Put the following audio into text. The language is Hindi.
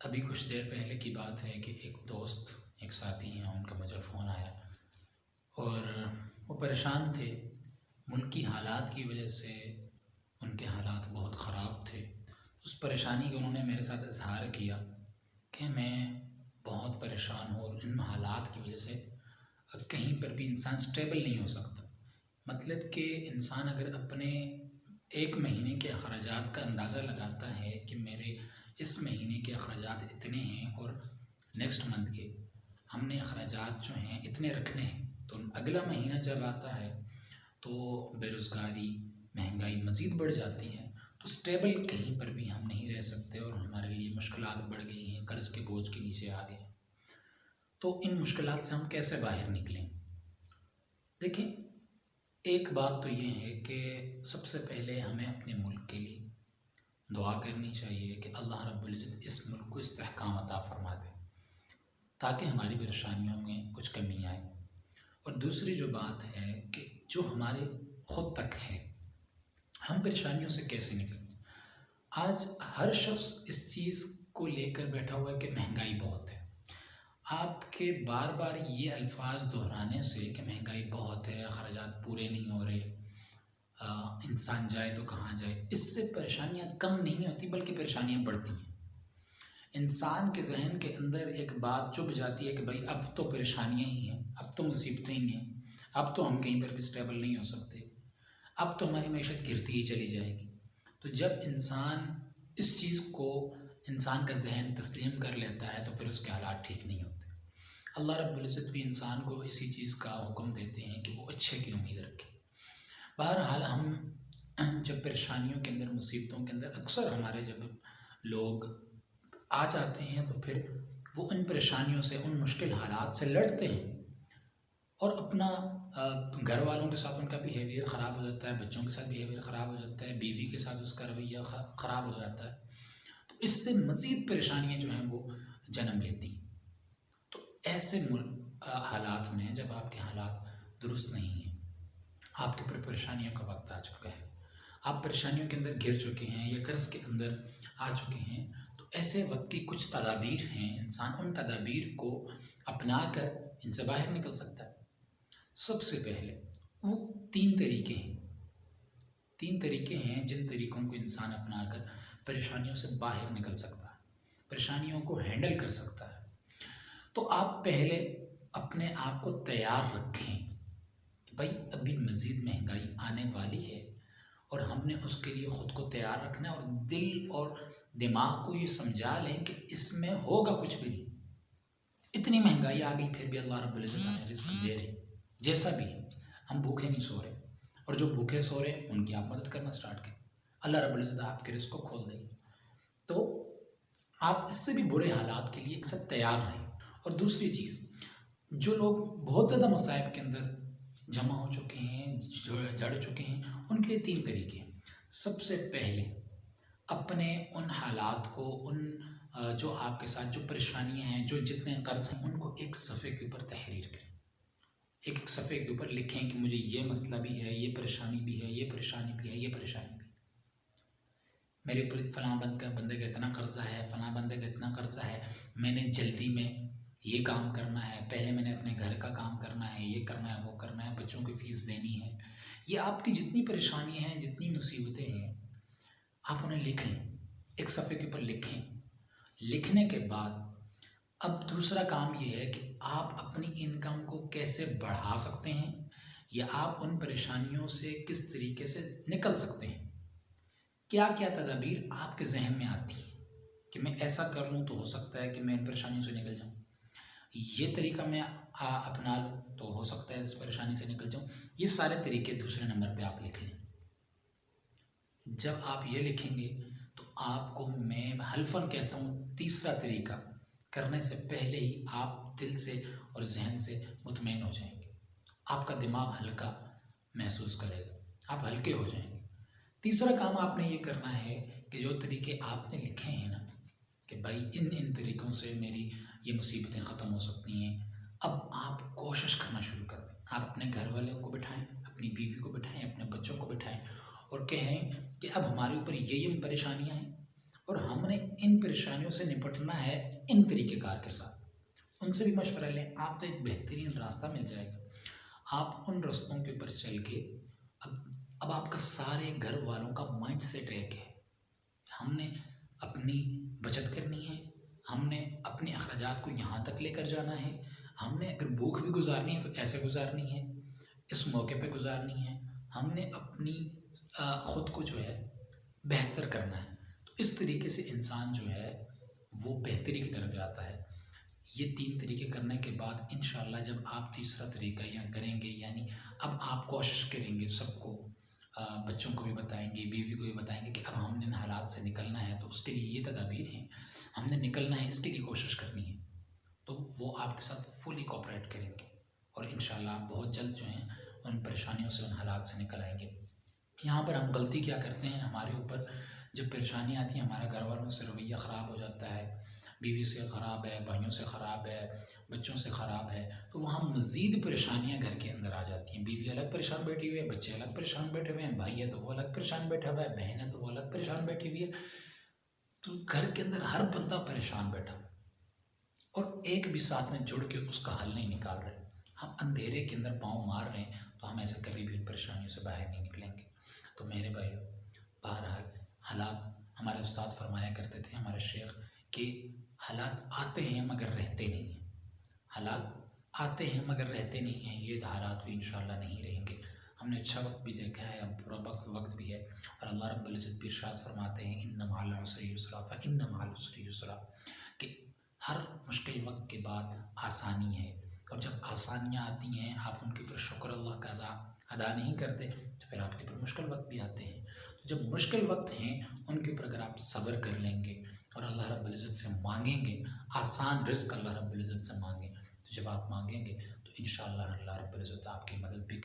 अभी कुछ देर पहले की बात है कि एक दोस्त, एक साथी हैं, उनका मुझे फ़ोन आया और वो परेशान थे। मुल्क की हालात की वजह से उनके हालात बहुत ख़राब थे। उस परेशानी का उन्होंने मेरे साथ इज़हार किया कि मैं बहुत परेशान हूँ और इन हालात की वजह से कहीं पर भी इंसान स्टेबल नहीं हो सकता। मतलब कि इंसान अगर अपने एक महीने के अखराजात का अंदाज़ा लगाता है कि मेरे इस महीने के अखराजात इतने हैं और नेक्स्ट मंथ के हमने अखराजात जो हैं इतने रखने हैं, तो अगला महीना जब आता है तो बेरोज़गारी, महंगाई मज़ीद बढ़ जाती है, तो स्टेबल कहीं पर भी हम नहीं रह सकते और हमारे लिए मुश्किलात बढ़ गई हैं, कर्ज़ के बोझ के नीचे आ गए। तो इन मुश्किलात से हम कैसे बाहर निकलें? देखिए, एक बात तो ये है कि सबसे पहले हमें अपने मुल्क के लिए दुआ करनी चाहिए कि अल्लाह रब्बुल इज़्ज़त इस मुल्क को इस्तेहकाम अता फ़रमा दे, ताकि हमारी परेशानियों में कुछ कमी आए। और दूसरी जो बात है कि जो हमारे ख़ुद तक है, हम परेशानियों से कैसे निकलें। आज हर शख्स इस चीज़ को लेकर बैठा हुआ है कि महंगाई बहुत है। आपके बार बार ये अल्फाज दोहराने से कि महंगाई बहुत है, अखराजात पूरे नहीं हो रहे, इंसान जाए तो कहाँ जाए, इससे परेशानियाँ कम नहीं होती बल्कि परेशानियाँ बढ़ती हैं। इंसान के जहन के अंदर एक बात चुभ जाती है कि भाई अब तो परेशानियाँ ही हैं, अब तो मुसीबतें ही हैं, अब तो हम कहीं पर भी स्टेबल नहीं हो सकते, अब तो हमारी मैशत गिरती ही चली जाएगी। तो जब इंसान इस चीज़ को, इंसान का जहन तस्लीम कर लेता है, तो फिर उसके हालात ठीक नहीं होते। अल्लाह रब्बुल इज़्ज़त भी इंसान को इसी चीज़ का हुक्म देते हैं कि वो अच्छे की उम्मीद रखे। बहरहाल हम जब परेशानियों के अंदर, मुसीबतों के अंदर, अक्सर हमारे जब लोग आ जाते हैं तो फिर वो उन परेशानियों से, उन मुश्किल हालात से लड़ते हैं और अपना घर वालों के साथ उनका बिहेवियर ख़राब हो जाता है, बच्चों के साथ बिहेवियर ख़राब हो जाता है, बीवी के साथ उसका रवैया ख़राब हो जाता है। तो इससे मज़ीद परेशानियाँ जो हैं वो जन्म लेती हैं। तो ऐसे हालात में जब आपके हालात दुरुस्त नहीं हैं, आपके ऊपर परेशानियों का वक्त आ चुका है, आप परेशानियों के अंदर घिर चुके हैं या कर्ज़ के अंदर आ चुके हैं, तो ऐसे वक्त की कुछ तदाबीर हैं, इंसान उन तदाबीर को अपना कर इनसे बाहर निकल सकता है। सबसे पहले वो तीन तरीके हैं, जिन तरीक़ों को इंसान अपनाकर परेशानियों से बाहर निकल सकता है, परेशानियों को हैंडल कर सकता है। तो आप पहले अपने आप को तैयार रखें कि भाई अभी मज़ीद महंगाई आने वाली है और हमने उसके लिए ख़ुद को तैयार रखना है और दिल और दिमाग को ये समझा लें कि इसमें होगा कुछ भी नहीं। इतनी महंगाई आ गई फिर भी अल्लाह रब्बुल इज़्ज़त हमें रिज़्क़ दे रहे, जैसा भी है, हम भूखे नहीं सो रहे, और जो भूखे सो रहे हैं उनकी आप मदद करना स्टार्ट करें, अल्लाह रब्बुल इज़्ज़त आपके रिज़्क़ को खोल देंगे। तो आप इससे भी बुरे हालात के लिए एक साथ तैयार रहें। और दूसरी चीज़, जो लोग बहुत ज़्यादा मसाइब के अंदर जमा हो चुके हैं, जड़ चुके हैं, उनके लिए तीन तरीके हैं। सबसे पहले अपने उन हालात को, उन जो आपके साथ जो परेशानियां हैं, जो जितने कर्ज हैं, उनको एक सफ़े के ऊपर तहरीर करें, एक सफ़े के ऊपर लिखें कि मुझे ये मसला भी है, ये परेशानी भी है, ये परेशानी भी है, ये परेशानी भी है, मेरे ऊपर फ़लाँ बंदे का इतना कर्जा है, फ़लाँ बंदे का इतना कर्जा है, मैंने जल्दी में ये काम करना है, पहले मैंने अपने घर का काम करना है, ये करना है, वो करना है, बच्चों की फ़ीस देनी है। ये आपकी जितनी परेशानियाँ हैं, जितनी मुसीबतें हैं, आप उन्हें लिख लें, एक सफ़े के ऊपर लिखें। लिखने के बाद अब दूसरा काम ये है कि आप अपनी इनकम को कैसे बढ़ा सकते हैं या आप उन परेशानियों से किस तरीके से निकल सकते हैं। क्या क्या तदाबीर आपके जहन में आती है कि मैं ऐसा कर लूँ तो हो सकता है कि मैं इन परेशानियों से निकल जाऊँ, ये तरीका मैं अपना लूँ तो हो सकता है इस परेशानी से निकल जाऊँ। ये सारे तरीके दूसरे नंबर पे आप लिख लें। जब आप ये लिखेंगे तो आपको, मैं हल्फन कहता हूँ, तीसरा तरीका करने से पहले ही आप दिल से और जहन से मुतमईन हो जाएंगे, आपका दिमाग हल्का महसूस करेगा, आप हल्के हो जाएंगे। तीसरा काम आपने ये करना है कि जो तरीके आपने लिखे हैं ना, कि भाई इन इन तरीक़ों से मेरी ये मुसीबतें ख़त्म हो सकती हैं, अब आप कोशिश करना शुरू कर दें। आप अपने घर वालों को बिठाएं, अपनी बीवी को बिठाएं, अपने बच्चों को बिठाएं और कहें कि अब हमारे ऊपर ये परेशानियां हैं और हमने इन परेशानियों से निपटना है इन तरीक़ेकार के साथ। उनसे भी मशवरा लें, आपको एक बेहतरीन रास्ता मिल जाएगा। आप उन रास्तों के ऊपर चल के अब आपका सारे घर वालों का माइंड सेट एक है। हमने अपनी बचत करनी है, हमने अपने अखराजात को यहाँ तक लेकर जाना है, हमने अगर भूख भी गुजारनी है तो ऐसे गुजारनी है, इस मौके पे गुजारनी है, हमने अपनी ख़ुद को जो है बेहतर करना है। तो इस तरीके से इंसान जो है वो बेहतरी की तरफ जाता है। ये 3 तरीके करने के बाद इंशाअल्लाह जब आप तीसरा तरीका या करेंगे, यानी अब आप कोशिश करेंगे, सबको बच्चों को भी बताएंगे, बीवी को भी बताएंगे कि अब हमने इन हालात से निकलना है, तो उसके लिए ये तदाबीर हैं, हमने निकलना है, इसके लिए कोशिश करनी है, तो वो आपके साथ फुली कोऑपरेट करेंगे और इंशाअल्लाह आप बहुत जल्द जो हैं उन परेशानियों से, उन हालात से निकल आएंगे। यहाँ पर हम गलती क्या करते हैं, हमारे ऊपर जब परेशानी आती है, हमारा घर वालों से रवैया ख़राब हो जाता है, बीवी से ख़राब है, भाइयों से ख़राब है, बच्चों से ख़राब है, तो वहाँ मज़ीद परेशानियाँ घर के अंदर आ जाती हैं। बीवी अलग परेशान बैठी हुई है, बच्चे अलग परेशान बैठे हुए हैं, भाई है तो वो अलग परेशान बैठा हुआ है, बहन है तो वो अलग परेशान बैठी हुई है। तो घर के अंदर हर बंदा परेशान बैठा और एक भी साथ में जुड़ के उसका हल नहीं निकाल रहे। हम अंधेरे के अंदर पाँव मार रहे हैं, तो हम ऐसे कभी भी परेशानियों से बाहर नहीं निकलेंगे। तो मेरे भाइयों, बहरहाल हालात, हमारे उस्ताद फरमाया करते थे, हमारे शेख, कि हालात आते हैं मगर रहते नहीं हैं। हालात आते हैं मगर रहते नहीं हैं, ये हालात भी इंशाअल्लाह नहीं रहेंगे। हमने अच्छा वक्त भी देखा है, अब बुरा वक्त भी है, और अल्लाह रब्बुल इज़्ज़त भी इरशाद फरमाते हैं, इन्ना मअल उसरि युस्रा फ़इन्ना मअल उसरि युस्रा, कि हर मुश्किल वक्त के बाद आसानी है। और जब आसानियाँ आती हैं, आप उनके ऊपर शुक्र अल्लाह का अदा नहीं करते, तो फिर आपके ऊपर मुश्किल वक्त भी आते हैं। तो जब मुश्किल वक्त हैं, उनके ऊपर अगर आप सब्र कर लेंगे और अल्लाह रब्बुल इज़्ज़त से मांगेंगे, आसान रिज़्क़ अल्लाह रब्बुल इज़्ज़त से मांगें, तो जब आप मांगेंगे तो इंशाअल्लाह अल्लाह रब्बुल इज़्ज़त आपकी मदद भी